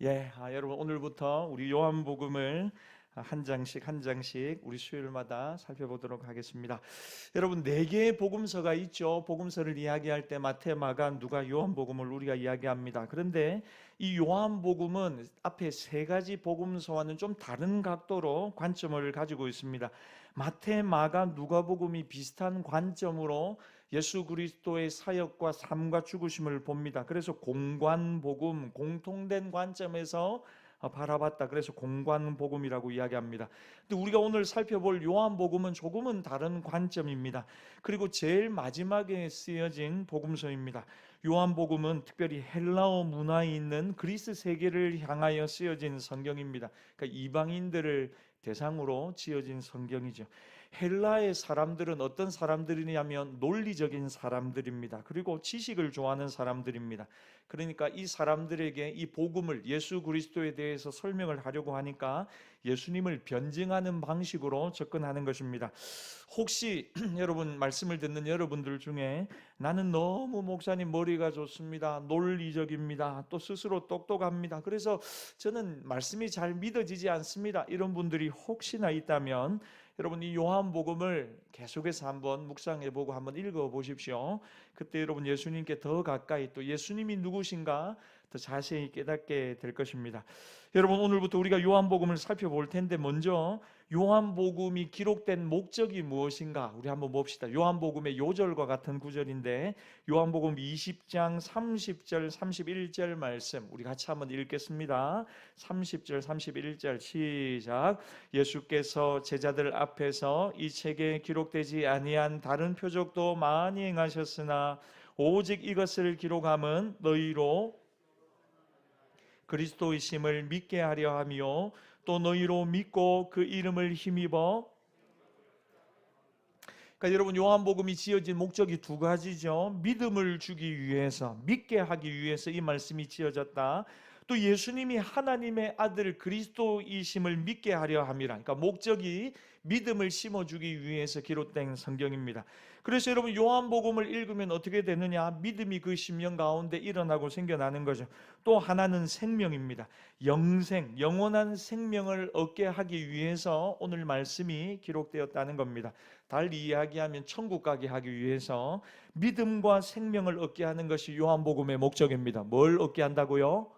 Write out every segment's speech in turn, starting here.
여러분 오늘부터 우리 요한복음을 한 장씩 한 장씩 우리 수요일마다 살펴보도록 하겠습니다. 여러분 네 개의 복음서가 있죠. 복음서를 이야기할 때 마태, 마가, 누가, 요한복음을 우리가 이야기합니다. 그런데 이 요한복음은 앞에 세 가지 복음서와는 좀 다른 각도로 관점을 가지고 있습니다. 마태, 마가, 누가복음이 비슷한 관점으로 예수 그리스도의 사역과 삶과 죽으심을 봅니다. 그래서 공관복음, 공통된 관점에서 바라봤다. 그래서 공관복음이라고 이야기합니다. 근데 우리가 오늘 살펴볼 요한복음은 조금은 다른 관점입니다. 그리고 제일 마지막에 쓰여진 복음서입니다. 요한복음은 특별히 헬라어 문화에 있는 그리스 세계를 향하여 쓰여진 성경입니다. 그러니까 이방인들을 대상으로 지어진 성경이죠. 헬라의 사람들은 어떤 사람들이냐면 논리적인 사람들입니다. 그리고 지식을 좋아하는 사람들입니다. 그러니까 이 사람들에게 이 복음을, 예수 그리스도에 대해서 설명을 하려고 하니까 예수님을 변증하는 방식으로 접근하는 것입니다. 혹시 여러분 말씀을 듣는 여러분들 중에 나는 너무 목사님 머리가 좋습니다, 논리적입니다, 또 스스로 똑똑합니다, 그래서 저는 말씀이 잘 믿어지지 않습니다, 이런 분들이 혹시나 있다면 여러분 이 요한복음을 계속해서 한번 묵상해보고 한번 읽어보십시오. 그때 여러분 예수님께 더 가까이, 또 예수님이 누구신가 더 자세히 깨닫게 될 것입니다. 여러분 오늘부터 우리가 요한복음을 살펴볼 텐데, 먼저 요한복음이 기록된 목적이 무엇인가 우리 한번 봅시다. 요한복음의 요절과 같은 구절인데, 요한복음 20장 30절 31절 말씀 우리 같이 한번 읽겠습니다. 30절 31절 시작. 예수께서 제자들 앞에서 이 책에 기록되지 아니한 다른 표적도 많이 행하셨으나 오직 이것을 기록함은 너희로 그리스도이심을 믿게 하려 하며 또 너희로 믿고 그 이름을 힘입어. 그러니까 여러분 요한복음이 지어진 목적이 두 가지죠. 믿음을 주기 위해서, 믿게 하기 위해서 이 말씀이 지어졌다. 또 예수님이 하나님의 아들 그리스도이심을 믿게 하려 함이라. 그러니까 목적이 믿음을 심어주기 위해서 기록된 성경입니다. 그래서 여러분 요한복음을 읽으면 어떻게 되느냐? 믿음이 그 심령 가운데 일어나고 생겨나는 거죠. 또 하나는 생명입니다. 영생, 영원한 생명을 얻게 하기 위해서 오늘 말씀이 기록되었다는 겁니다. 달리 이야기하면 천국 가게 하기 위해서 믿음과 생명을 얻게 하는 것이 요한복음의 목적입니다. 뭘 얻게 한다고요?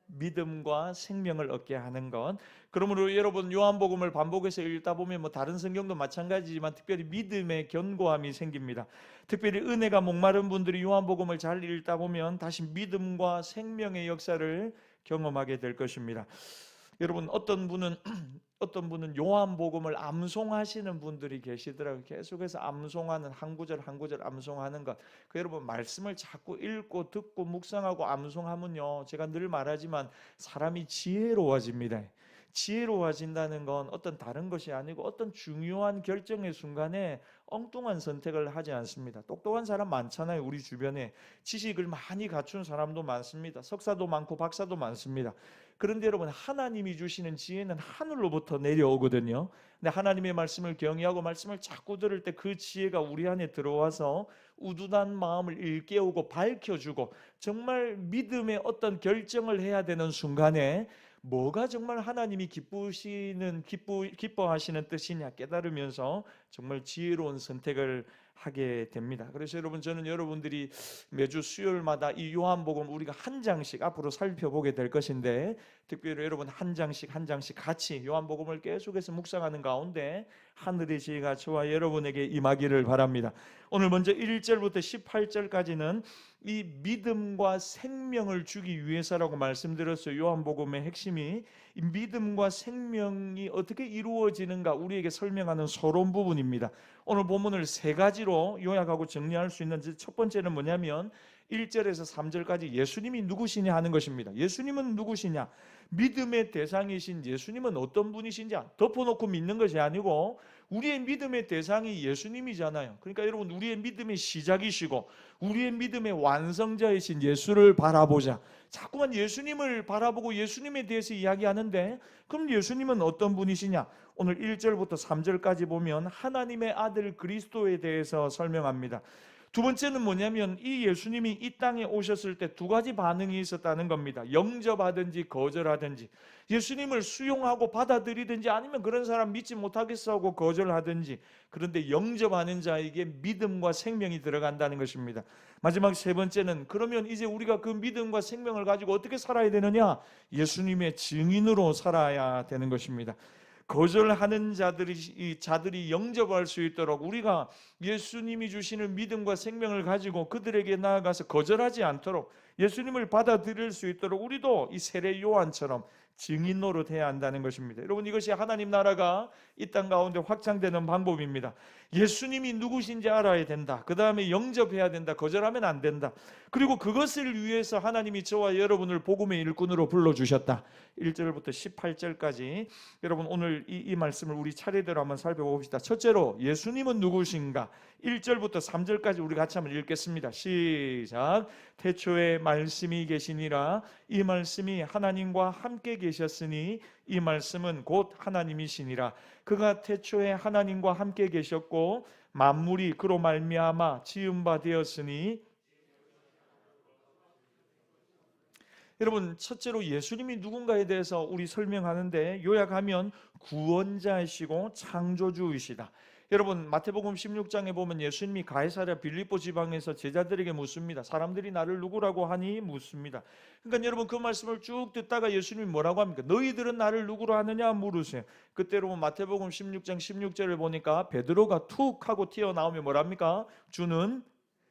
믿음과 생명을 얻게 하는 것. 그러므로 여러분 요한복음을 반복해서 읽다 보면 다른 성경도 마찬가지지만 특별히 믿음의 견고함이 생깁니다. 특별히 은혜가 목마른 분들이 요한복음을 잘 읽다 보면 다시 믿음과 생명의 역사를 경험하게 될 것입니다. 여러분 어떤 분은 요한복음을 암송하시는 분들이 계시더라고요. 계속해서 암송하는, 한 구절 한 구절 암송하는 것. 여러분 말씀을 자꾸 읽고 듣고 묵상하고 암송하면요, 제가 늘 말하지만 사람이 지혜로워집니다. 지혜로워진다는 건 어떤 다른 것이 아니고 어떤 중요한 결정의 순간에 엉뚱한 선택을 하지 않습니다. 똑똑한 사람 많잖아요. 우리 주변에 지식을 많이 갖춘 사람도 많습니다. 석사도 많고 박사도 많습니다. 그런데 여러분 하나님이 주시는 지혜는 하늘로부터 내려오거든요. 근데 하나님의 말씀을 경외하고 말씀을 자꾸 들을 때 그 지혜가 우리 안에 들어와서 우둔한 마음을 일깨우고 밝혀주고, 정말 믿음의 어떤 결정을 해야 되는 순간에 뭐가 정말 하나님이 기뻐하시는 뜻이냐 깨달으면서 정말 지혜로운 선택을 하게 됩니다. 그래서 여러분 저는 여러분들이 매주 수요일마다 이 요한복음 우리가 한 장씩 앞으로 살펴보게 될 것인데, 특별히 여러분 한 장씩 한 장씩 같이 요한복음을 계속해서 묵상하는 가운데 하늘의 지혜가 저와 여러분에게 임하기를 바랍니다. 오늘 먼저 1절부터 18절까지는 이 믿음과 생명을 주기 위해서라고 말씀드렸어요. 요한복음의 핵심이 이 믿음과 생명이 어떻게 이루어지는가 우리에게 설명하는 서론 부분입니다. 오늘 본문을 세 가지로 요약하고 정리할 수 있는지, 첫 번째는 뭐냐면 1절에서 3절까지 예수님이 누구시냐 하는 것입니다. 예수님은 누구시냐? 믿음의 대상이신 예수님은 어떤 분이신지 덮어놓고 믿는 것이 아니고 우리의 믿음의 대상이 예수님이잖아요. 그러니까 여러분 우리의 믿음의 시작이시고 우리의 믿음의 완성자이신 예수를 바라보자. 자꾸만 예수님을 바라보고 예수님에 대해서 이야기하는데, 그럼 예수님은 어떤 분이시냐? 오늘 1절부터 3절까지 보면 하나님의 아들 그리스도에 대해서 설명합니다. 두 번째는 뭐냐면 이 예수님이 이 땅에 오셨을 때 두 가지 반응이 있었다는 겁니다. 영접하든지 거절하든지, 예수님을 수용하고 받아들이든지 아니면 그런 사람 믿지 못하겠어 하고 거절하든지. 그런데 영접하는 자에게 믿음과 생명이 들어간다는 것입니다. 마지막 세 번째는, 그러면 이제 우리가 그 믿음과 생명을 가지고 어떻게 살아야 되느냐? 예수님의 증인으로 살아야 되는 것입니다. 거절하는 자들이 영접할 수 있도록 우리가 예수님이 주시는 믿음과 생명을 가지고 그들에게 나아가서 거절하지 않도록, 예수님을 받아들일 수 있도록 우리도 이 세례 요한처럼 증인 노릇해야 한다는 것입니다. 여러분, 이것이 하나님 나라가 이 땅 가운데 확장되는 방법입니다. 예수님이 누구신지 알아야 된다. 그 다음에 영접해야 된다. 거절하면 안 된다. 그리고 그것을 위해서 하나님이 저와 여러분을 복음의 일꾼으로 불러주셨다. 1절부터 18절까지 여러분, 오늘 이 말씀을 우리 차례대로 한번 살펴봅시다. 첫째로, 예수님은 누구신가? 1절부터 3절까지 우리 같이 한번 읽겠습니다. 시작. 태초에 말씀이 계시니라. 이 말씀이 하나님과 함께 계셨으니 이 말씀은 곧 하나님이시니라. 그가 태초에 하나님과 함께 계셨고 만물이 그로 말미암아 지은 바 되었으니. 여러분, 첫째로 예수님이 누군가에 대해서 우리 설명하는데, 요약하면 구원자이시고 창조주이시다. 여러분, 마태복음 16장에 보면 예수님이 가이사랴 빌립보 지방에서 제자들에게 묻습니다. 사람들이 나를 누구라고 하니? 묻습니다. 그러니까 여러분, 그 말씀을 쭉 듣다가 예수님이 뭐라고 합니까? 너희들은 나를 누구로 하느냐 물으세요. 그때로 마태복음 16장 16절을 보니까 베드로가 툭 하고 튀어나오면 뭐랍니까? 주는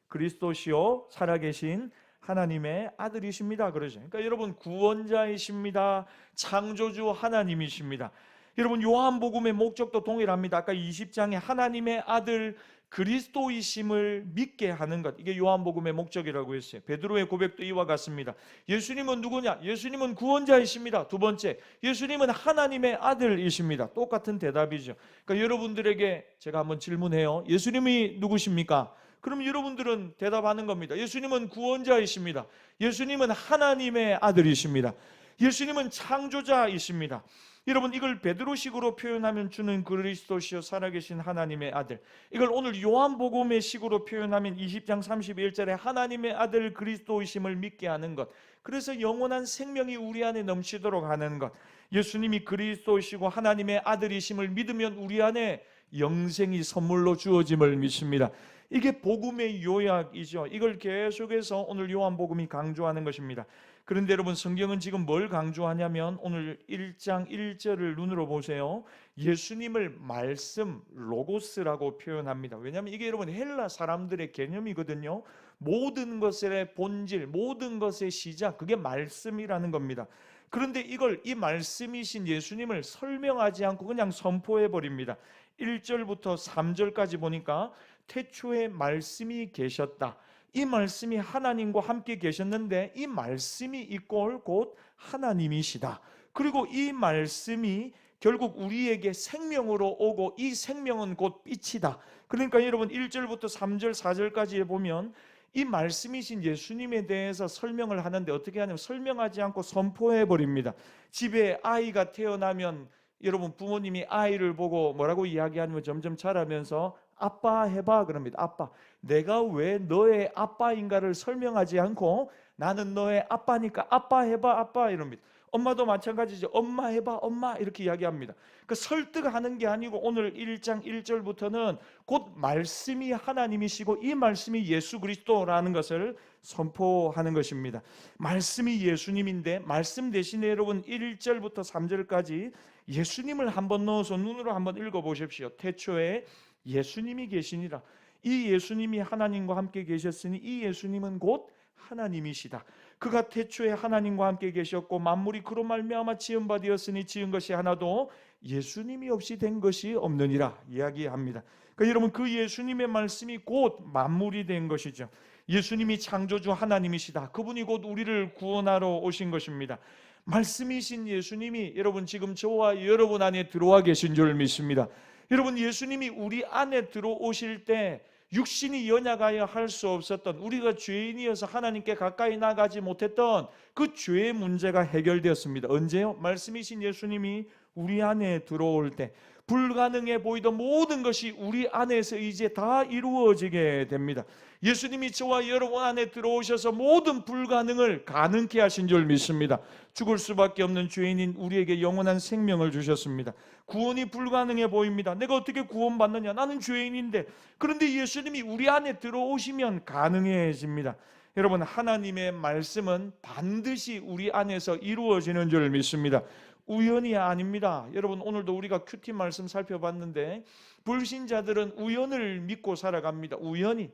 그리스도시요 살아계신 하나님의 아들이십니다. 그러죠. 그러니까 여러분, 구원자이십니다. 창조주 하나님이십니다. 여러분, 요한복음의 목적도 동일합니다. 아까 20장에 하나님의 아들 그리스도이심을 믿게 하는 것, 이게 요한복음의 목적이라고 했어요. 베드로의 고백도 이와 같습니다. 예수님은 누구냐? 예수님은 구원자이십니다. 두 번째, 예수님은 하나님의 아들이십니다. 똑같은 대답이죠. 그러니까 여러분들에게 제가 한번 질문해요. 예수님이 누구십니까? 그럼 여러분들은 대답하는 겁니다. 예수님은 구원자이십니다. 예수님은 하나님의 아들이십니다. 예수님은 창조자이십니다. 여러분, 이걸 베드로식으로 표현하면 주는 그리스도시요 살아계신 하나님의 아들, 이걸 오늘 요한복음의 식으로 표현하면 20장 31절에 하나님의 아들 그리스도이심을 믿게 하는 것, 그래서 영원한 생명이 우리 안에 넘치도록 하는 것, 예수님이 그리스도이시고 하나님의 아들이심을 믿으면 우리 안에 영생이 선물로 주어짐을 믿습니다. 이게 복음의 요약이죠. 이걸 계속해서 오늘 요한복음이 강조하는 것입니다. 그런데 여러분, 성경은 지금 뭘 강조하냐면 오늘 1장 1절을 눈으로 보세요. 예수님을 말씀, 로고스라고 표현합니다. 왜냐하면 이게 여러분 헬라 사람들의 개념이거든요. 모든 것의 본질, 모든 것의 시작, 그게 말씀이라는 겁니다. 그런데 이걸, 이 말씀이신 예수님을 설명하지 않고 그냥 선포해 버립니다. 1절부터 3절까지 보니까 태초에 말씀이 계셨다. 이 말씀이 하나님과 함께 계셨는데 이 말씀이 이꼴 곧 하나님이시다. 그리고 이 말씀이 결국 우리에게 생명으로 오고 이 생명은 곧 빛이다. 그러니까 여러분 1절부터 3절 4절까지 보면 이 말씀이신 예수님에 대해서 설명을 하는데 어떻게 하냐면 설명하지 않고 선포해 버립니다. 집에 아이가 태어나면 여러분 부모님이 아이를 보고 뭐라고 이야기하냐면 점점 자라면서 아빠 해봐 그럽니다. 아빠, 내가 왜 너의 아빠인가를 설명하지 않고 나는 너의 아빠니까 아빠 해봐 아빠 이럽니다. 엄마도 마찬가지죠. 엄마 해봐 엄마 이렇게 이야기합니다. 그 설득하는 게 아니고 오늘 1장 1절부터는 곧 말씀이 하나님이시고 이 말씀이 예수 그리스도라는 것을 선포하는 것입니다. 말씀이 예수님인데 말씀 대신에 여러분 1절부터 3절까지 예수님을 한번 넣어서 눈으로 한번 읽어보십시오. 태초에 예수님이 계시니라. 이 예수님이 하나님과 함께 계셨으니 이 예수님은 곧 하나님이시다. 그가 태초에 하나님과 함께 계셨고 만물이 그로 말미암아 지은 바 되었으니 지은 것이 하나도 예수님이 없이 된 것이 없느니라 이야기합니다. 그러니까 여러분, 그 예수님의 말씀이 곧 만물이 된 것이죠. 예수님이 창조주 하나님이시다. 그분이 곧 우리를 구원하러 오신 것입니다. 말씀이신 예수님이 여러분 지금 저와 여러분 안에 들어와 계신 줄 믿습니다. 여러분, 예수님이 우리 안에 들어오실 때 육신이 연약하여 할 수 없었던, 우리가 죄인이어서 하나님께 가까이 나가지 못했던 그 죄의 문제가 해결되었습니다. 언제요? 말씀이신 예수님이 우리 안에 들어올 때 불가능해 보이던 모든 것이 우리 안에서 이제 다 이루어지게 됩니다. 예수님이 저와 여러분 안에 들어오셔서 모든 불가능을 가능케 하신 줄 믿습니다. 죽을 수밖에 없는 죄인인 우리에게 영원한 생명을 주셨습니다. 구원이 불가능해 보입니다. 내가 어떻게 구원받느냐? 나는 죄인인데. 그런데 예수님이 우리 안에 들어오시면 가능해집니다. 여러분, 하나님의 말씀은 반드시 우리 안에서 이루어지는 줄 믿습니다. 우연이 아닙니다. 여러분, 오늘도 우리가 큐티 말씀 살펴봤는데 불신자들은 우연을 믿고 살아갑니다. 우연히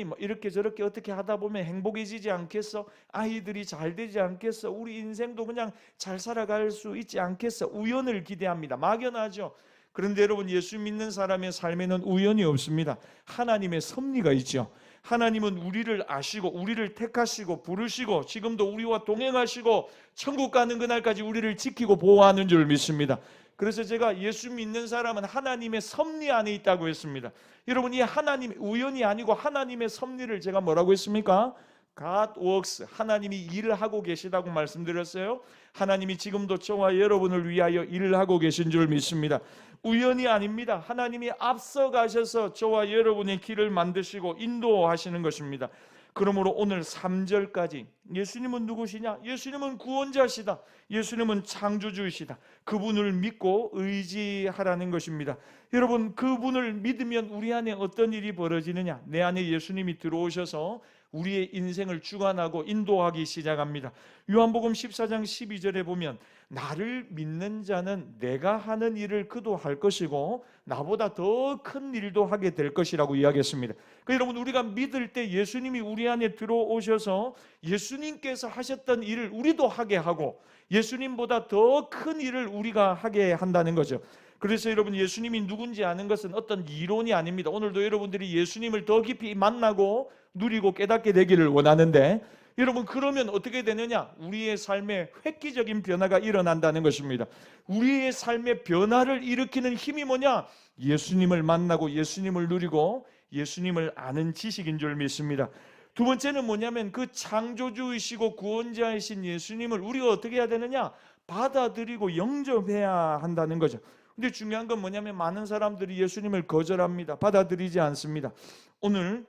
뭐 이렇게 저렇게 어떻게 하다 보면 행복해지지 않겠어? 아이들이 잘 되지 않겠어? 우리 인생도 그냥 잘 살아갈 수 있지 않겠어? 우연을 기대합니다. 막연하죠. 그런데 여러분, 예수 믿는 사람의 삶에는 우연이 없습니다. 하나님의 섭리가 있죠. 하나님은 우리를 아시고 우리를 택하시고 부르시고 지금도 우리와 동행하시고 천국 가는 그날까지 우리를 지키고 보호하는 줄 믿습니다. 그래서 제가 예수 믿는 사람은 하나님의 섭리 안에 있다고 했습니다. 여러분, 이 하나님의 우연이 아니고 하나님의 섭리를 제가 뭐라고 했습니까? God works, 하나님이 일을 하고 계시다고 말씀드렸어요. 하나님이 지금도 저와 여러분을 위하여 일을 하고 계신 줄 믿습니다. 우연이 아닙니다. 하나님이 앞서가셔서 저와 여러분의 길을 만드시고 인도하시는 것입니다. 그러므로 오늘 3절까지 예수님은 누구시냐? 예수님은 구원자시다. 예수님은 창조주이시다. 그분을 믿고 의지하라는 것입니다. 여러분, 그분을 믿으면 우리 안에 어떤 일이 벌어지느냐? 내 안에 예수님이 들어오셔서 우리의 인생을 주관하고 인도하기 시작합니다. 요한복음 14장 12절에 보면 나를 믿는 자는 내가 하는 일을 그도 할 것이고 나보다 더 큰 일도 하게 될 것이라고 이야기했습니다. 그러니까 여러분, 우리가 믿을 때 예수님이 우리 안에 들어오셔서 예수님께서 하셨던 일을 우리도 하게 하고 예수님보다 더 큰 일을 우리가 하게 한다는 거죠. 그래서 여러분, 예수님이 누군지 아는 것은 어떤 이론이 아닙니다. 오늘도 여러분들이 예수님을 더 깊이 만나고 누리고 깨닫게 되기를 원하는데, 여러분, 그러면 어떻게 되느냐? 우리의 삶에 획기적인 변화가 일어난다는 것입니다. 우리의 삶의 변화를 일으키는 힘이 뭐냐? 예수님을 만나고 예수님을 누리고 예수님을 아는 지식인 줄 믿습니다. 두 번째는 뭐냐면 그 창조주이시고 구원자이신 예수님을 우리가 어떻게 해야 되느냐? 받아들이고 영접해야 한다는 거죠. 근데 중요한 건 뭐냐면 많은 사람들이 예수님을 거절합니다. 받아들이지 않습니다. 오늘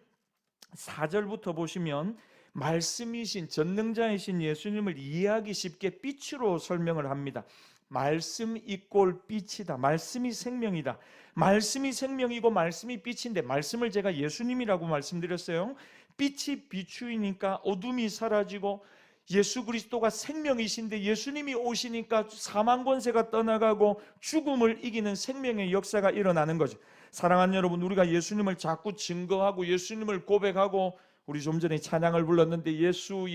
4절부터 보시면 말씀이신 전능자이신 예수님을 이해하기 쉽게 빛으로 설명을 합니다. 말씀 이꼴 빛이다. 말씀이 생명이다. 말씀이 생명이고 말씀이 빛인데, 말씀을 제가 예수님이라고 말씀드렸어요. 빛이 비추이니까 어둠이 사라지고 예수 그리스도가 생명이신데 예수님이 오시니까 사망 권세가 떠나가고 죽음을 이기는 생명의 역사가 일어나는 거죠. 사랑하는 여러분, 우리가 예수님을 자꾸 증거하고 예수님을 고백하고, 우리 좀 전에 찬양을 불렀는데 예수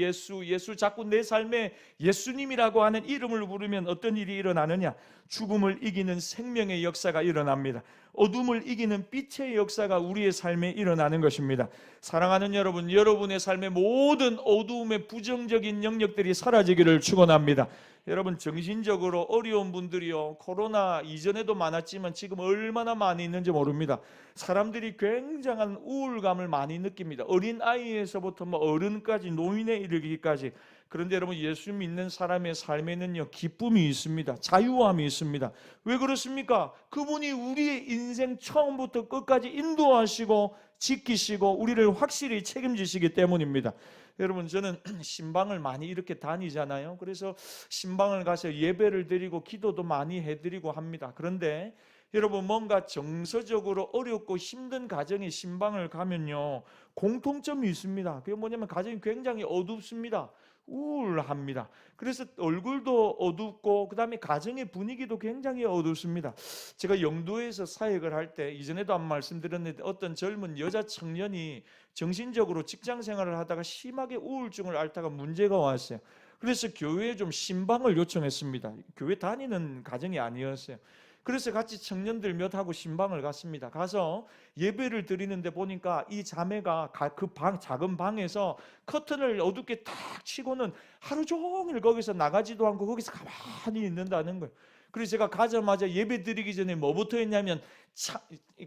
자꾸 내 삶에 예수님이라고 하는 이름을 부르면 어떤 일이 일어나느냐? 죽음을 이기는 생명의 역사가 일어납니다. 어둠을 이기는 빛의 역사가 우리의 삶에 일어나는 것입니다. 사랑하는 여러분, 여러분의 삶의 모든 어두움의 부정적인 영역들이 사라지기를 축원합니다. 여러분, 정신적으로 어려운 분들이요, 코로나 이전에도 많았지만 지금 얼마나 많이 있는지 모릅니다. 사람들이 굉장한 우울감을 많이 느낍니다. 어린아이에서부터 어른까지, 노인에 이르기까지. 그런데 여러분, 예수 믿는 사람의 삶에는요, 기쁨이 있습니다. 자유함이 있습니다. 왜 그렇습니까? 그분이 우리의 인생 처음부터 끝까지 인도하시고 지키시고 우리를 확실히 책임지시기 때문입니다. 여러분, 저는 신방을 많이 이렇게 다니잖아요. 그래서 신방을 가서 예배를 드리고 기도도 많이 해드리고 합니다. 그런데 여러분, 뭔가 정서적으로 어렵고 힘든 가정에 신방을 가면요, 공통점이 있습니다. 그게 뭐냐면 가정이 굉장히 어둡습니다. 우울합니다. 그래서 얼굴도 어둡고 그 다음에 가정의 분위기도 굉장히 어둡습니다. 제가 영도에서 사역을 할 때 이전에도 한 말씀드렸는데 어떤 젊은 여자 청년이 정신적으로 직장 생활을 하다가 심하게 우울증을 앓다가 문제가 왔어요. 그래서 교회에 좀 신방을 요청했습니다. 교회 다니는 가정이 아니었어요. 그래서 같이 청년들 몇하고 신방을 갔습니다. 가서 예배를 드리는데 보니까 이 자매가 그 작은 방에서 커튼을 어둡게 탁 치고는 하루 종일 거기서 나가지도 않고 거기서 가만히 있는다는 거예요. 그래서 제가 가자마자 예배 드리기 전에 뭐부터 했냐면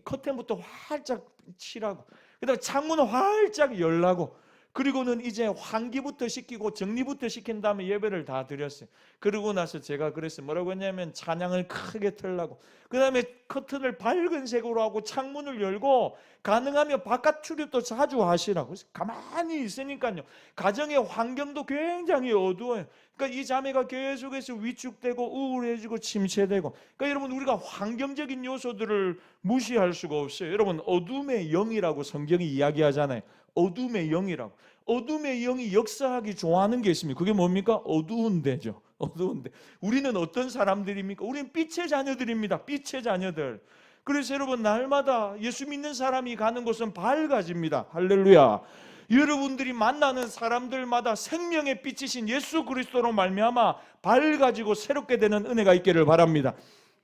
커튼부터 활짝 치라고, 그다음에 창문을 활짝 열라고, 그리고는 이제 환기부터 시키고 정리부터 시킨 다음에 예배를 다 드렸어요. 그러고 나서 제가 그랬어요. 뭐라고 했냐면 찬양을 크게 틀라고. 그 다음에 커튼을 밝은 색으로 하고 창문을 열고 가능하면 바깥 출입도 자주 하시라고. 그래서 가만히 있으니까요, 가정의 환경도 굉장히 어두워요. 그러니까 이 자매가 계속해서 위축되고 우울해지고 침체되고. 그러니까 여러분, 우리가 환경적인 요소들을 무시할 수가 없어요. 여러분, 어둠의 영이라고 성경이 이야기하잖아요. 어둠의 영이라고. 어둠의 영이 역사하기 좋아하는 게 있습니다. 그게 뭡니까? 어두운 데죠. 어두운 데. 우리는 어떤 사람들입니까? 우리는 빛의 자녀들입니다. 빛의 자녀들. 그래서 여러분, 날마다 예수 믿는 사람이 가는 곳은 밝아집니다. 할렐루야. 여러분들이 만나는 사람들마다 생명의 빛이신 예수 그리스도로 말미암아 밝아지고 새롭게 되는 은혜가 있기를 바랍니다.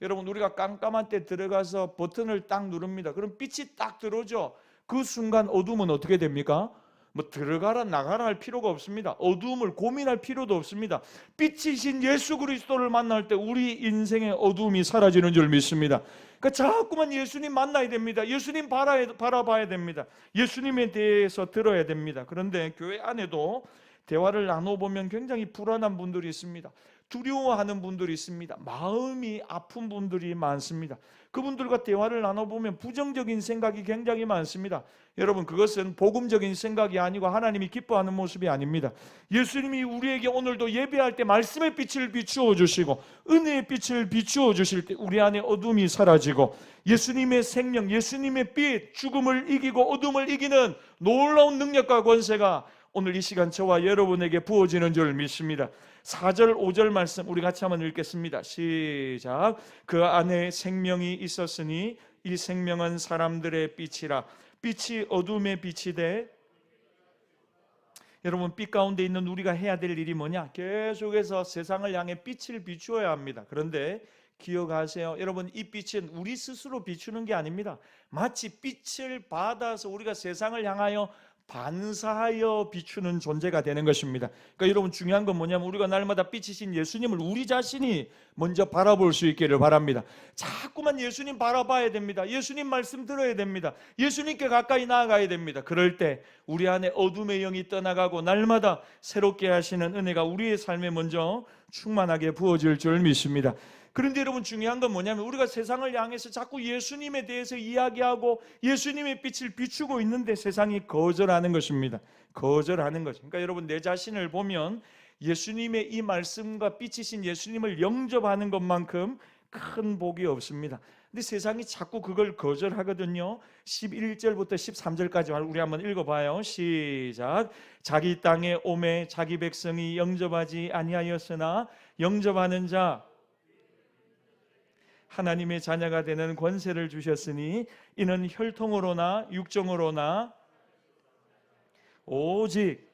여러분, 우리가 깜깜한 때 들어가서 버튼을 딱 누릅니다. 그럼 빛이 딱 들어오죠. 그 순간 어둠은 어떻게 됩니까? 뭐 들어가라 나가라 할 필요가 없습니다. 어두움을 고민할 필요도 없습니다. 빛이신 예수 그리스도를 만날 때 우리 인생의 어두움이 사라지는 줄 믿습니다. 그러니까 자꾸만 예수님 만나야 됩니다. 예수님 바라봐야 됩니다. 예수님에 대해서 들어야 됩니다. 그런데 교회 안에도 대화를 나눠보면 굉장히 불안한 분들이 있습니다. 두려워하는 분들이 있습니다. 마음이 아픈 분들이 많습니다. 그분들과 대화를 나눠보면 부정적인 생각이 굉장히 많습니다. 여러분, 그것은 복음적인 생각이 아니고 하나님이 기뻐하는 모습이 아닙니다. 예수님이 우리에게 오늘도 예배할 때 말씀의 빛을 비추어 주시고 은혜의 빛을 비추어 주실 때 우리 안에 어둠이 사라지고 예수님의 생명, 예수님의 빛, 죽음을 이기고 어둠을 이기는 놀라운 능력과 권세가 오늘 이 시간 저와 여러분에게 부어지는 줄 믿습니다. 4절 5절 말씀 우리 같이 한번 읽겠습니다. 시작. 그 안에 생명이 있었으니 이 생명은 사람들의 빛이라. 빛이 어둠의 빛이 돼. 여러분, 빛 가운데 있는 우리가 해야 될 일이 뭐냐? 계속해서 세상을 향해 빛을 비추어야 합니다. 그런데 기억하세요. 여러분, 이 빛은 우리 스스로 비추는 게 아닙니다. 마치 빛을 받아서 우리가 세상을 향하여 반사하여 비추는 존재가 되는 것입니다. 그러니까 여러분, 중요한 건 뭐냐면 우리가 날마다 빛이신 예수님을 우리 자신이 먼저 바라볼 수 있기를 바랍니다. 자꾸만 예수님 바라봐야 됩니다. 예수님 말씀 들어야 됩니다. 예수님께 가까이 나아가야 됩니다. 그럴 때 우리 안에 어둠의 영이 떠나가고 날마다 새롭게 하시는 은혜가 우리의 삶에 먼저 충만하게 부어질 줄 믿습니다. 그런데 여러분, 중요한 건 뭐냐면 우리가 세상을 향해서 자꾸 예수님에 대해서 이야기하고 예수님의 빛을 비추고 있는데 세상이 거절하는 것입니다. 거절하는 거죠. 그러니까 여러분, 내 자신을 보면 예수님의 이 말씀과 빛이신 예수님을 영접하는 것만큼 큰 복이 없습니다. 근데 세상이 자꾸 그걸 거절하거든요. 11절부터 13절까지 우리 한번 읽어봐요. 시작. 자기 땅에 오매 자기 백성이 영접하지 아니하였으나 영접하는 자 하나님의 자녀가 되는 권세를 주셨으니 이는 혈통으로나 육정으로나 오직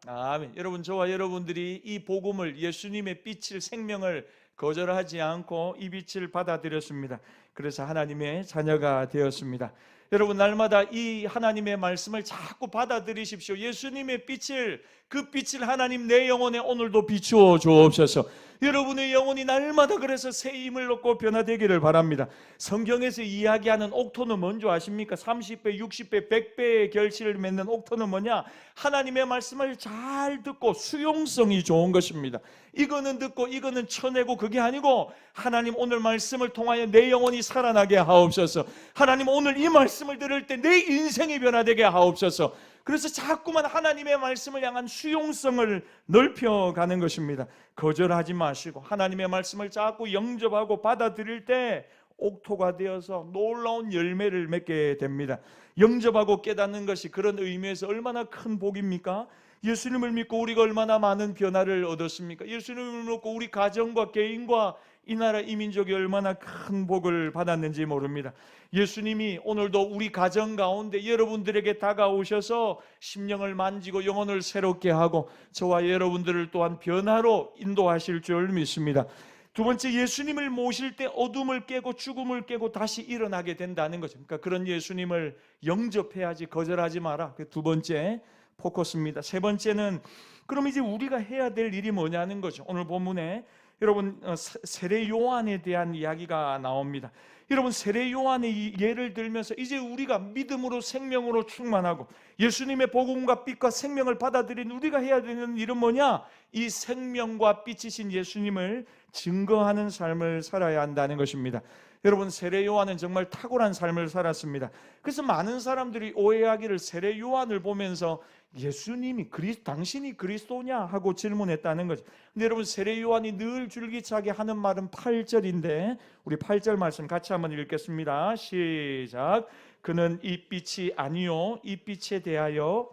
아멘. 여러분, 저와 여러분들이 이 복음을, 예수님의 빛을, 생명을 거절하지 않고 이 빛을 받아들였습니다. 그래서 하나님의 자녀가 되었습니다. 여러분, 날마다 이 하나님의 말씀을 자꾸 받아들이십시오. 예수님의 빛을, 그 빛을 하나님 내 영혼에 오늘도 비추어 주옵소서. 여러분의 영혼이 날마다 그래서 새 힘을 얻고 변화되기를 바랍니다. 성경에서 이야기하는 옥토는 뭔지 아십니까? 30배, 60배, 100배의 결실을 맺는 옥토는 뭐냐? 하나님의 말씀을 잘 듣고 수용성이 좋은 것입니다. 이거는 듣고 이거는 쳐내고 그게 아니고 하나님 오늘 말씀을 통하여 내 영혼이 살아나게 하옵소서. 하나님 오늘 이 말씀을 들을 때 내 인생이 변화되게 하옵소서. 그래서 자꾸만 하나님의 말씀을 향한 수용성을 넓혀가는 것입니다. 거절하지 마시고 하나님의 말씀을 자꾸 영접하고 받아들일 때 옥토가 되어서 놀라운 열매를 맺게 됩니다. 영접하고 깨닫는 것이 그런 의미에서 얼마나 큰 복입니까? 예수님을 믿고 우리가 얼마나 많은 변화를 얻었습니까? 예수님을 믿고 우리 가정과 개인과 이 나라 이 민족이 얼마나 큰 복을 받았는지 모릅니다. 예수님이 오늘도 우리 가정 가운데 여러분들에게 다가오셔서 심령을 만지고 영혼을 새롭게 하고 저와 여러분들을 또한 변화로 인도하실 줄 믿습니다. 두 번째, 예수님을 모실 때 어둠을 깨고 죽음을 깨고 다시 일어나게 된다는 거죠. 그러니까 그런 예수님을 영접해야지, 거절하지 마라. 그 두 번째 포커스입니다. 세 번째는 그럼 이제 우리가 해야 될 일이 뭐냐는 거죠. 오늘 본문에 여러분 세례 요한에 대한 이야기가 나옵니다. 여러분, 세례 요한의 예를 들면서 이제 우리가 믿음으로 생명으로 충만하고 예수님의 복음과 빛과 생명을 받아들인 우리가 해야 되는 일은 뭐냐? 이 생명과 빛이신 예수님을 증거하는 삶을 살아야 한다는 것입니다. 여러분, 세례 요한은 정말 탁월한 삶을 살았습니다. 그래서 많은 사람들이 오해하기를 세례 요한을 보면서 예수님이 당신이 그리스도냐 하고 질문했다는 거죠. 근데 여러분, 세례 요한이 늘 줄기차게 하는 말은 8절인데 우리 8절 말씀 같이 한번 읽겠습니다. 시작. 그는 이 빛이 아니요 이 빛에 대하여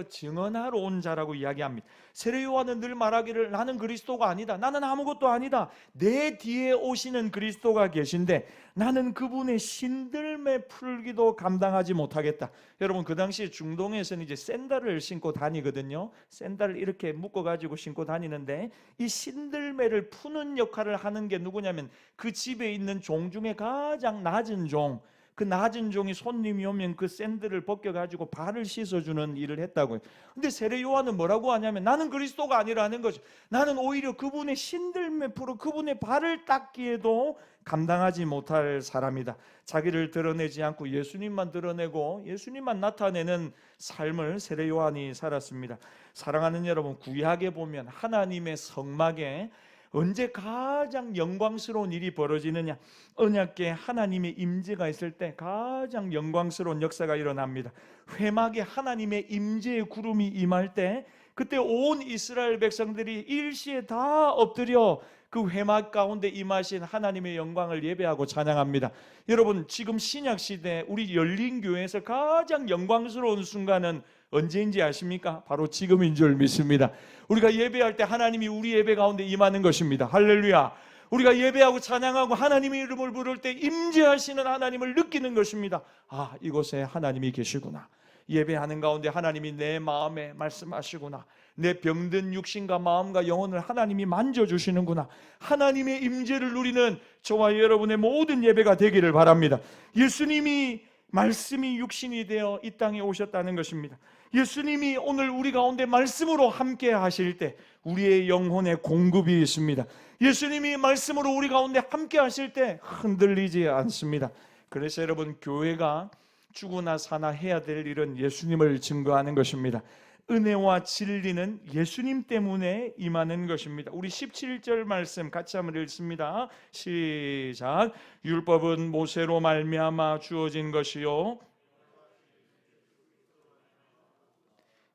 증언하러 온 자라고 이야기합니다. 세례 요한은 늘 말하기를 나는 그리스도가 아니다, 나는 아무것도 아니다, 내 뒤에 오시는 그리스도가 계신데 나는 그분의 신들매 풀기도 감당하지 못하겠다. 여러분, 그 당시 중동에서는 이제 샌들을 신고 다니거든요. 샌들을 이렇게 묶어가지고 신고 다니는데 이 신들매를 푸는 역할을 하는 게 누구냐면 그 집에 있는 종 중에 가장 낮은 종, 그 낮은 종이 손님이 오면 그 샌들을 벗겨가지고 발을 씻어주는 일을 했다고요. 근데 세례 요한은 뭐라고 하냐면 나는 그리스도가 아니라는 거죠. 나는 오히려 그분의 신들매프로 그분의 발을 닦기에도 감당하지 못할 사람이다. 자기를 드러내지 않고 예수님만 드러내고 예수님만 나타내는 삶을 세례 요한이 살았습니다. 사랑하는 여러분, 구약에 보면 하나님의 성막에 언제 가장 영광스러운 일이 벌어지느냐? 언약궤에 하나님의 임재가 있을 때 가장 영광스러운 역사가 일어납니다. 회막에 하나님의 임재의 구름이 임할 때 그때 온 이스라엘 백성들이 일시에 다 엎드려 그 회막 가운데 임하신 하나님의 영광을 예배하고 찬양합니다. 여러분, 지금 신약시대 우리 열린교회에서 가장 영광스러운 순간은 언제인지 아십니까? 바로 지금인 줄 믿습니다. 우리가 예배할 때 하나님이 우리 예배 가운데 임하는 것입니다. 할렐루야. 우리가 예배하고 찬양하고 하나님의 이름을 부를 때 임재하시는 하나님을 느끼는 것입니다. 아, 이곳에 하나님이 계시구나. 예배하는 가운데 하나님이 내 마음에 말씀하시구나. 내 병든 육신과 마음과 영혼을 하나님이 만져주시는구나. 하나님의 임재를 누리는 저와 여러분의 모든 예배가 되기를 바랍니다. 예수님이 말씀이 육신이 되어 이 땅에 오셨다는 것입니다. 예수님이 오늘 우리 가운데 말씀으로 함께 하실 때 우리의 영혼에 공급이 있습니다. 예수님이 말씀으로 우리 가운데 함께 하실 때 흔들리지 않습니다. 그래서 여러분, 교회가 죽으나 사나 해야 될 일은 예수님을 증거하는 것입니다. 은혜와 진리는 예수님 때문에 임하는 것입니다. 우리 17절 말씀 같이 한번 읽습니다. 시작. 율법은 모세로 말미암아 주어진 것이요.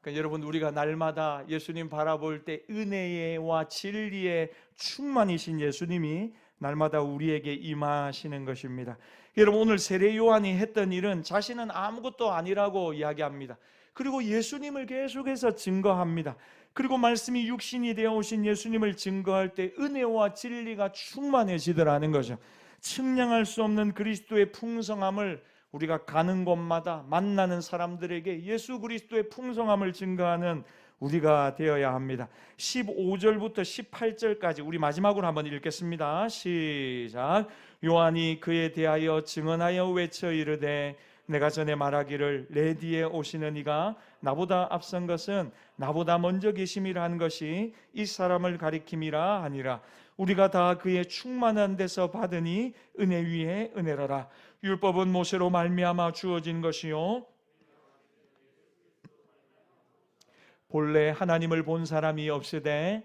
그러니까 여러분, 우리가 날마다 예수님 바라볼 때 은혜와 진리의 충만이신 예수님이 날마다 우리에게 임하시는 것입니다. 여러분, 오늘 세례 요한이 했던 일은 자신은 아무것도 아니라고 이야기합니다. 그리고 예수님을 계속해서 증거합니다. 그리고 말씀이 육신이 되어 오신 예수님을 증거할 때 은혜와 진리가 충만해지더라는 거죠. 측량할 수 없는 그리스도의 풍성함을 우리가 가는 곳마다 만나는 사람들에게 예수 그리스도의 풍성함을 증거하는 우리가 되어야 합니다. 15절부터 18절까지 우리 마지막으로 한번 읽겠습니다. 시작. 요한이 그에 대하여 증언하여 외쳐 이르되 내가 전에 말하기를 내 뒤에 오시는 이가 나보다 앞선 것은 나보다 먼저 계심이라 한 것이 이 사람을 가리킴이라 하니라. 우리가 다 그의 충만한 데서 받으니 은혜 위에 은혜라라. 율법은 모세로 말미암아 주어진 것이요 본래 하나님을 본 사람이 없으되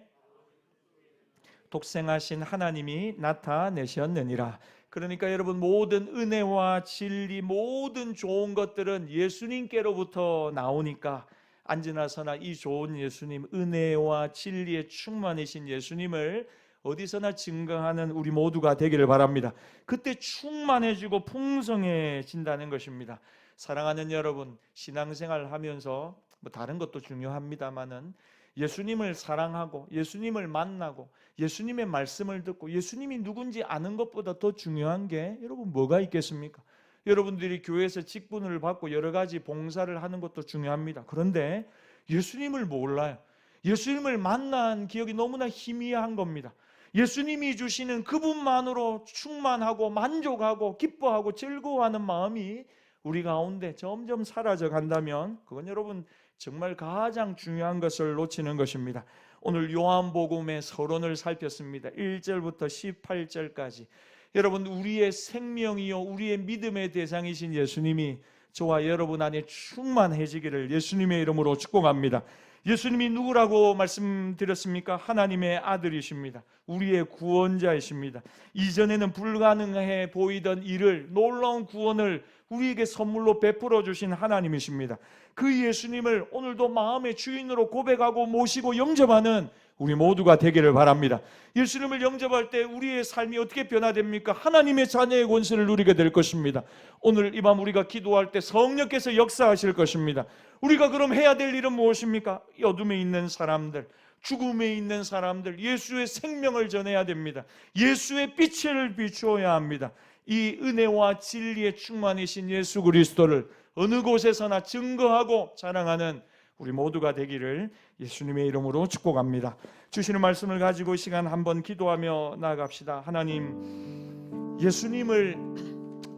독생하신 하나님이 나타내셨느니라. 그러니까 여러분, 모든 은혜와 진리, 모든 좋은 것들은 예수님께로부터 나오니까 앉으나 서나 이 좋은 예수님, 은혜와 진리에 충만이신 예수님을 어디서나 증거하는 우리 모두가 되기를 바랍니다. 그때 충만해지고 풍성해진다는 것입니다. 사랑하는 여러분, 신앙생활 하면서 다른 것도 중요합니다마는 예수님을 사랑하고 예수님을 만나고 예수님의 말씀을 듣고 예수님이 누군지 아는 것보다 더 중요한 게 여러분 뭐가 있겠습니까? 여러분들이 교회에서 직분을 받고 여러 가지 봉사를 하는 것도 중요합니다. 그런데 예수님을 몰라요. 예수님을 만난 기억이 너무나 희미한 겁니다. 예수님이 주시는 그분만으로 충만하고 만족하고 기뻐하고 즐거워하는 마음이 우리 가운데 점점 사라져 간다면 그건 여러분 정말 가장 중요한 것을 놓치는 것입니다. 오늘 요한복음의 서론을 살폈습니다. 1절부터 18절까지. 여러분, 우리의 생명이요 우리의 믿음의 대상이신 예수님이 저와 여러분 안에 충만해지기를 예수님의 이름으로 축복합니다. 예수님이 누구라고 말씀드렸습니까? 하나님의 아들이십니다. 우리의 구원자이십니다. 이전에는 불가능해 보이던 일을, 놀라운 구원을 우리에게 선물로 베풀어 주신 하나님이십니다. 그 예수님을 오늘도 마음의 주인으로 고백하고 모시고 영접하는 우리 모두가 되기를 바랍니다. 예수님을 영접할 때 우리의 삶이 어떻게 변화됩니까? 하나님의 자녀의 권세를 누리게 될 것입니다. 오늘 이 밤 우리가 기도할 때 성령께서 역사하실 것입니다. 우리가 그럼 해야 될 일은 무엇입니까? 어둠에 있는 사람들, 죽음에 있는 사람들, 예수의 생명을 전해야 됩니다. 예수의 빛을 비추어야 합니다. 이 은혜와 진리의 충만이신 예수 그리스도를 어느 곳에서나 증거하고 자랑하는 우리 모두가 되기를 예수님의 이름으로 축복합니다. 주시는 말씀을 가지고 이 시간 한번 기도하며 나아갑시다. 하나님, 예수님을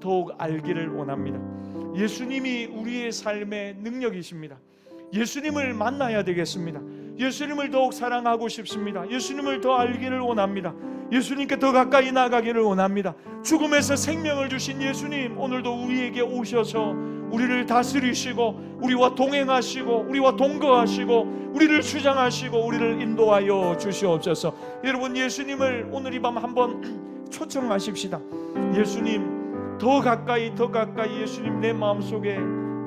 더욱 알기를 원합니다. 예수님이 우리의 삶의 능력이십니다. 예수님을 만나야 되겠습니다. 예수님을 더욱 사랑하고 싶습니다. 예수님을 더 알기를 원합니다. 예수님께 더 가까이 나가기를 원합니다. 죽음에서 생명을 주신 예수님, 오늘도 우리에게 오셔서 우리를 다스리시고 우리와 동행하시고 우리와 동거하시고 우리를 주장하시고 우리를 인도하여 주시옵소서. 여러분, 예수님을 오늘 이 밤 한번 초청하십시다. 예수님, 더 가까이 예수님 내 마음속에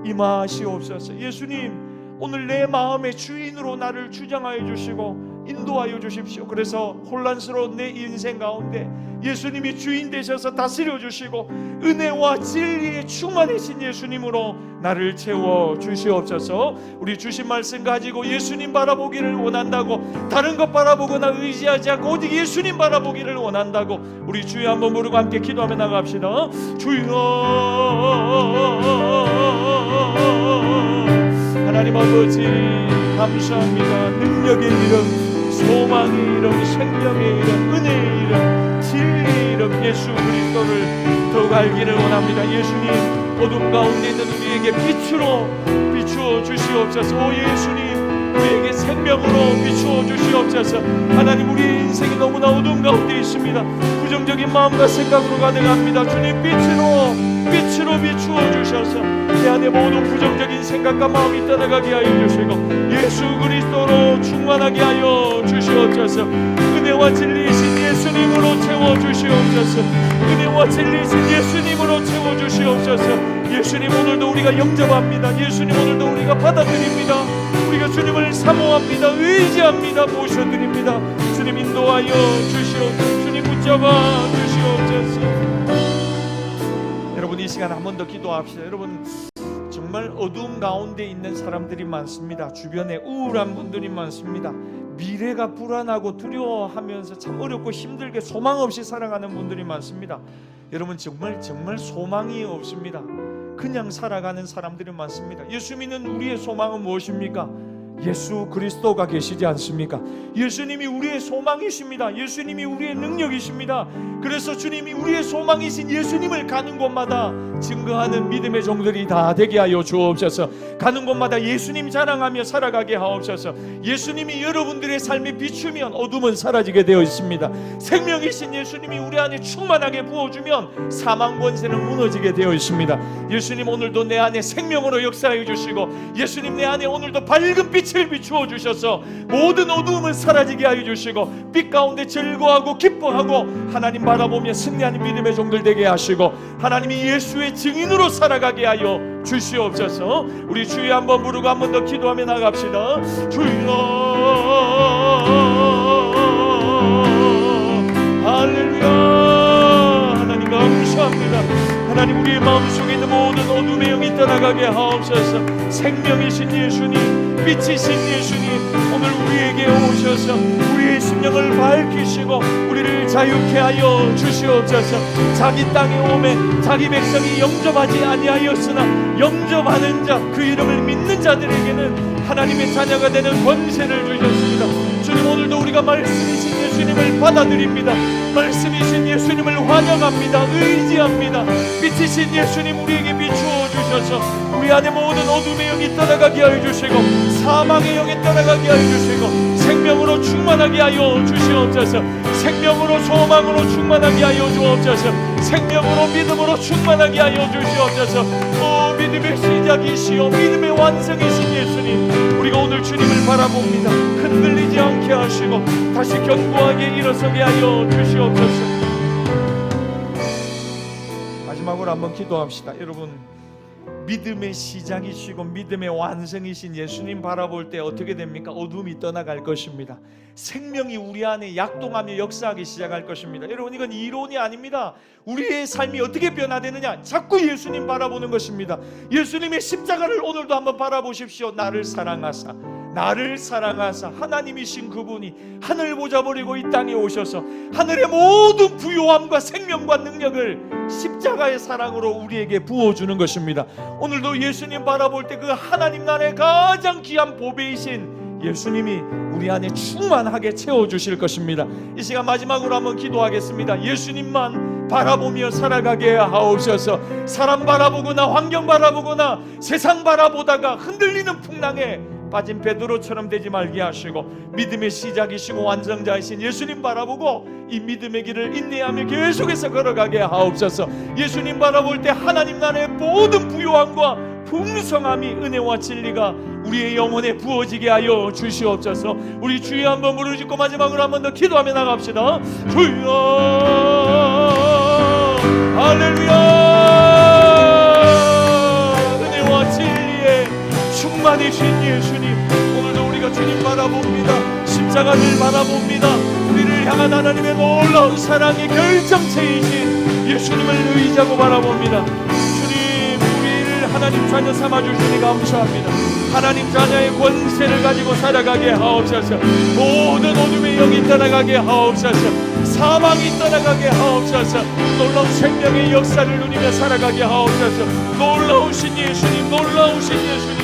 임하시옵소서. 예수님, 오늘 내 마음의 주인으로 나를 주장하여 주시고 인도하여 주십시오. 그래서 혼란스러운 내 인생 가운데 예수님이 주인 되셔서 다스려 주시고 은혜와 진리에 충만하신 예수님으로 나를 채워 주시옵소서. 우리 주신 말씀 가지고 예수님 바라보기를 원한다고, 다른 것 바라보거나 의지하지 않고 오직 예수님 바라보기를 원한다고 우리 주여 한번 부르고 함께 기도하며 나갑시다. 주여, 하나님 아버지 감사합니다. 능력의 이름, 소망의 이름, 생명의 이름, 은혜의 이름, 진리의 이름 예수 그리스도를 더욱 알기를 원합니다. 예수님, 어둠 가운데 있는 우리에게 빛으로 비추어 주시옵소서. 오 예수님, 우리에게 생명으로 비추어 주시옵소서. 하나님, 우리의 인생이 너무나 어둠 가운데 있습니다. 부정적인 마음과 생각으로 가득합니다. 주님, 빛으로 비추어 주셔서 내 안에 모든 부정적인 생각과 마음이 떠나가게 하여 주시고 예수 그리스도로 충만하게 하여 주시옵소서. 은혜와 진리이신 예수님으로 채워 주시옵소서. 은혜와 진리이신 예수님으로 채워 주시옵소서. 예수님, 오늘도 우리가 영접합니다. 예수님, 오늘도 우리가 받아들입니다. 우리가 주님을 사모합니다. 의지합니다. 모셔드립니다. 주님, 인도하여 주시옵소서. 주님, 붙잡아 주시옵소서. 여러분, 이 시간 한 번 더 기도합시다. 여러분, 정말 어두움 가운데 있는 사람들이 많습니다. 주변에 우울한 분들이 많습니다. 미래가 불안하고 두려워하면서 참 어렵고 힘들게 소망 없이 살아가는 분들이 많습니다. 여러분, 정말 소망이 없습니다. 그냥 살아가는 사람들이 많습니다. 예수 믿는 우리의 소망은 무엇입니까? 예수 그리스도가 계시지 않습니까? 예수님이 우리의 소망이십니다. 예수님이 우리의 능력이십니다. 그래서 주님이 우리의 소망이신 예수님을 가는 곳마다 증거하는 믿음의 종들이 다 되게 하여 주옵소서. 가는 곳마다 예수님 자랑하며 살아가게 하옵소서. 예수님이 여러분들의 삶에 비추면 어둠은 사라지게 되어 있습니다. 생명이신 예수님이 우리 안에 충만하게 부어주면 사망 권세는 무너지게 되어 있습니다. 예수님, 오늘도 내 안에 생명으로 역사해 주시고 예수님, 내 안에 오늘도 밝은 빛을 비추어 주셔서 모든 어두움을 사라지게 하여 주시고 빛 가운데 즐거워하고 기뻐하고 하나님 바라보며 승리하는 믿음의 종들 되게 하시고 하나님이 예수의 증인으로 살아가게 하여 주시옵소서. 우리 주여 한번 부르고 한 번 더 기도하며 나갑시다. 주여, 할렐루야. 하나님 감사합니다. 하나님, 우리의 마음속에 있는 모든 어둠의 영이 떠나가게 하옵소서. 생명이신 예수님, 빛이신 예수님, 오늘 우리에게 오셔서 우리의 심령을 밝히시고 우리를 자유케 하여 주시옵소서. 자기 땅에 오매 자기 백성이 영접하지 아니하였으나 영접하는 자, 그 이름을 믿는 자들에게는 하나님의 자녀가 되는 권세를 주셨습니다. 주님, 오늘도 우리가 말씀이신 예수님을 받아들입니다. 말씀이신 예수님을 환영합니다. 의지합니다. 빛이신 예수님, 우리에게 비추어 주셔서 우리 안에 모든 어둠의 영이 떠나가게 하여 주시고 사망의 영이 떠나가게 하여 주시고 생명으로 믿음으로 충만하게 하여 주시옵소서. 생명으로 소망으로 충만하게 하여 주옵소서. 생명으로 믿음으로 충만하게 하여 주시옵소서. 믿음의 시작이시여 믿음의 완성이신 예수님, 우리가 오늘 주님을 바라봅니다. 흔들리지 않게 하시고 다시 견고하게 일어서게 하여 주시옵소서. 마지막으로 한번 기도합시다. 여러분, 믿음의 시작이시고 믿음의 완성이신 예수님 바라볼 때 어떻게 됩니까? 어둠이 떠나갈 것입니다. 생명이 우리 안에 약동하며 역사하기 시작할 것입니다. 여러분, 이건 이론이 아닙니다. 우리의 삶이 어떻게 변화되느냐? 자꾸 예수님 바라보는 것입니다. 예수님의 십자가를 오늘도 한번 바라보십시오. 나를 사랑하사 하나님이신 그분이 하늘 보좌 버리고 이 땅에 오셔서 하늘의 모든 부요함과 생명과 능력을 십자가의 사랑으로 우리에게 부어주는 것입니다. 오늘도 예수님 바라볼 때 그 하나님 나라의 가장 귀한 보배이신 예수님이 우리 안에 충만하게 채워주실 것입니다. 이 시간 마지막으로 한번 기도하겠습니다. 예수님만 바라보며 살아가게 하옵소서. 사람 바라보거나 환경 바라보거나 세상 바라보다가 흔들리는 풍랑에 빠진 베드로처럼 되지 말게 하시고 믿음의 시작이시고 완성자이신 예수님 바라보고 이 믿음의 길을 인내하며 계속해서 걸어가게 하옵소서. 예수님 바라볼 때 하나님 나라의 모든 부요함과 풍성함이 은혜와 진리가 우리의 영혼에 부어지게 하여 주시옵소서. 우리 주여 한번 부르짖고 마지막으로 한번 더 기도하며 나갑시다. 주여 할렐루야. 은혜와 진리의 충만이신 예수님, 오늘도 우리가 주님 바라봅니다. 십자가를 바라봅니다. 우리를 향한 하나님의 놀라운 사랑의 결정체이신 예수님을 의지하고 바라봅니다. 주님, 우리를 하나님 자녀 삼아주시니 감사합니다. 하나님 자녀의 권세를 가지고 살아가게 하옵소서. 모든 어둠의 영이 떠나가게 하옵소서. 사망이 떠나가게 하옵소서. 놀라운 생명의 역사를 누리며 살아가게 하옵소서. 놀라우신 예수님, 놀라우신 예수님,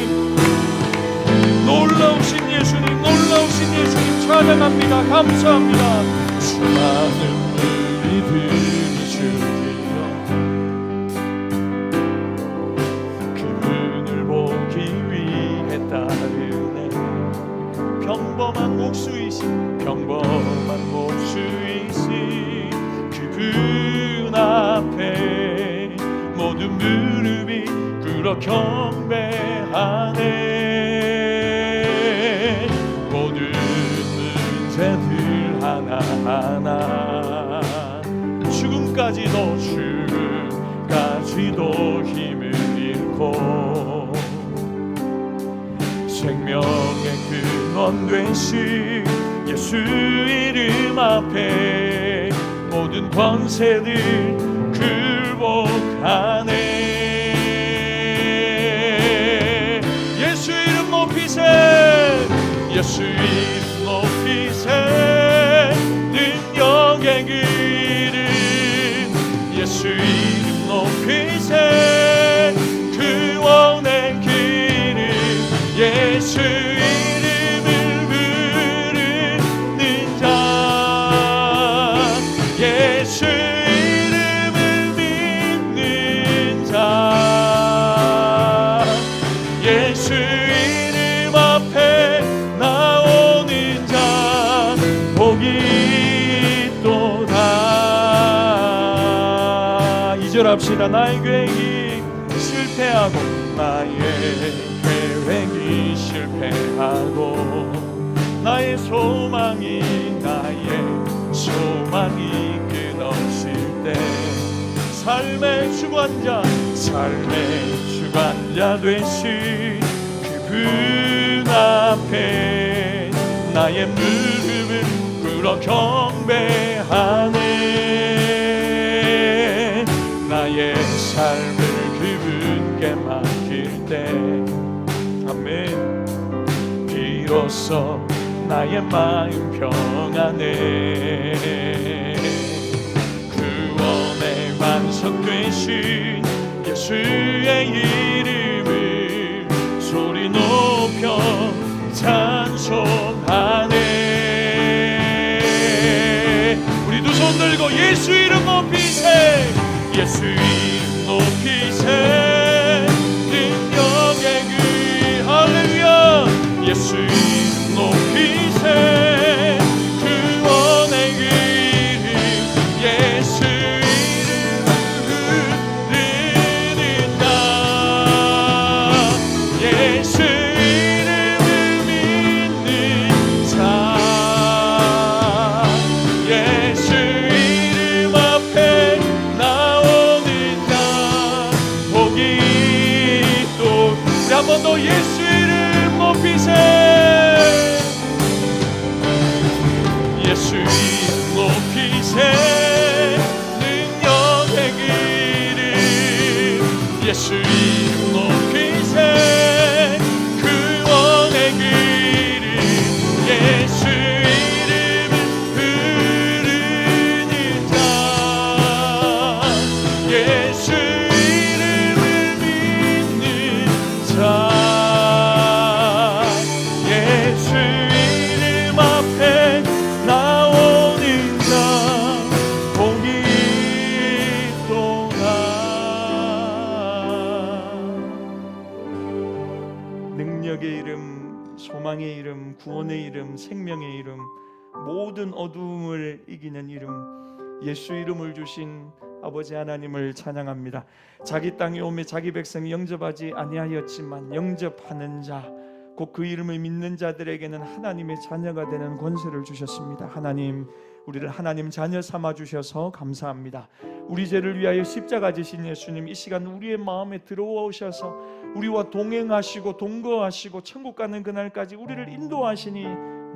놀라우신 예수님, 놀라우신 예수님 찬양합니다. 감사합니다. 수많은 우리들이 주여 그분을 보기 위해 따르네. 평범한 목수이신 그분 앞에 모든 무릎이 꿇어 경배하네. 모든 문제들 하나하나 죽음까지도 힘을 잃고 생명의 근원 되신 예수 이름 앞에 모든 권세들 굴복하네. 예수 이름 높이세, 예수 이름 높이세. 능력의 그름 예수 이름 높이세. 구원의 그름 예수 이름을 부르는 자, 예수 이름을 믿는 자, 예수 이름 앞에 나오는 자 복이 있도다. 2절 합시다. 나의 계획이 실패하고 나의 계획이 실패하고 나의 소망이 끊어질 때 삶의 주관자 되신 그분 앞에 나의 무릎을 꿇어 경배하네. 나의 삶을 그분께 맡길 때 아멘 비로소 나의 마음 평안해. 구원의 완성되신 예수의 이름을 소리 높여 찬송하네. 우리 두 손 들고 예수 이름 높이세, 예수 이름 높이세. 능력의 그 할렐루야. 예수 이름 높이세. 구원의 이름, 생명의 이름, 모든 어두움을 이기는 이름, 예수 이름을 주신 아버지 하나님을 찬양합니다. 자기 땅에 오매 자기 백성이 영접하지 아니하였지만 영접하는 자, 곧 그 이름을 믿는 자들에게는 하나님의 자녀가 되는 권세를 주셨습니다. 하나님, 우리를 하나님 자녀 삼아 주셔서 감사합니다. 우리 죄를 위하여 십자가 지신 예수님, 이 시간 우리의 마음에 들어오셔서 우리와 동행하시고 동거하시고 천국 가는 그날까지 우리를 인도하시니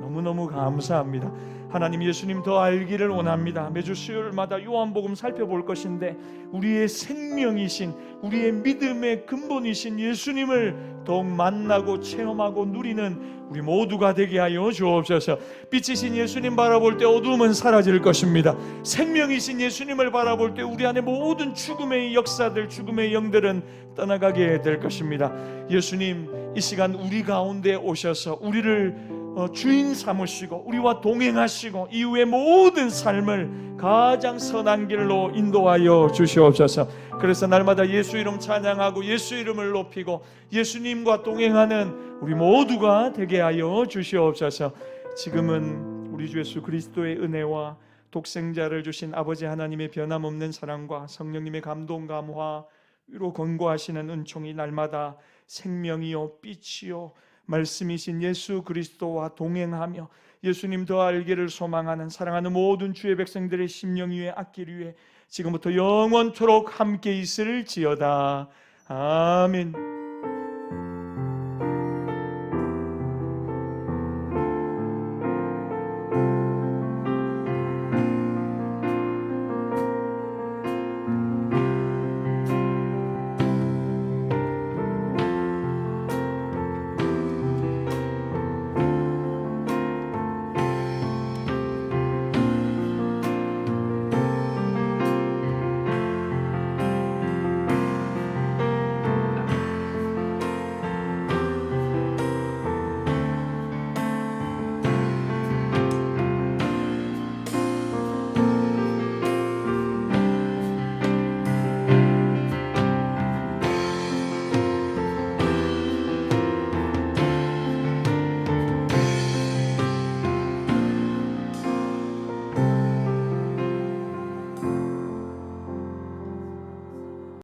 너무너무 감사합니다. 하나님, 예수님 더 알기를 원합니다. 매주 수요일마다 요한복음 살펴볼 것인데 우리의 생명이신, 우리의 믿음의 근본이신 예수님을 더욱 만나고 체험하고 누리는 우리 모두가 되게 하여 주옵소서. 빛이신 예수님 바라볼 때 어두움은 사라질 것입니다. 생명이신 예수님을 바라볼 때 우리 안에 모든 죽음의 역사들, 죽음의 영들은 떠나가게 될 것입니다. 예수님, 이 시간 우리 가운데 오셔서 우리를 주인 삼으시고 우리와 동행하시고 이후의 모든 삶을 가장 선한 길로 인도하여 주시옵소서. 그래서 날마다 예수 이름 찬양하고 예수 이름을 높이고 예수님과 동행하는 우리 모두가 되게 하여 주시옵소서. 지금은 우리 주 예수 그리스도의 은혜와 독생자를 주신 아버지 하나님의 변함없는 사랑과 성령님의 감동 감화 위로 권고하시는 은총이 날마다 생명이요 빛이요 말씀이신 예수 그리스도와 동행하며 예수님 더 알기를 소망하는 사랑하는 모든 주의 백성들의 심령 위에 악길 위에 지금부터 영원토록 함께 있을지어다. 아멘.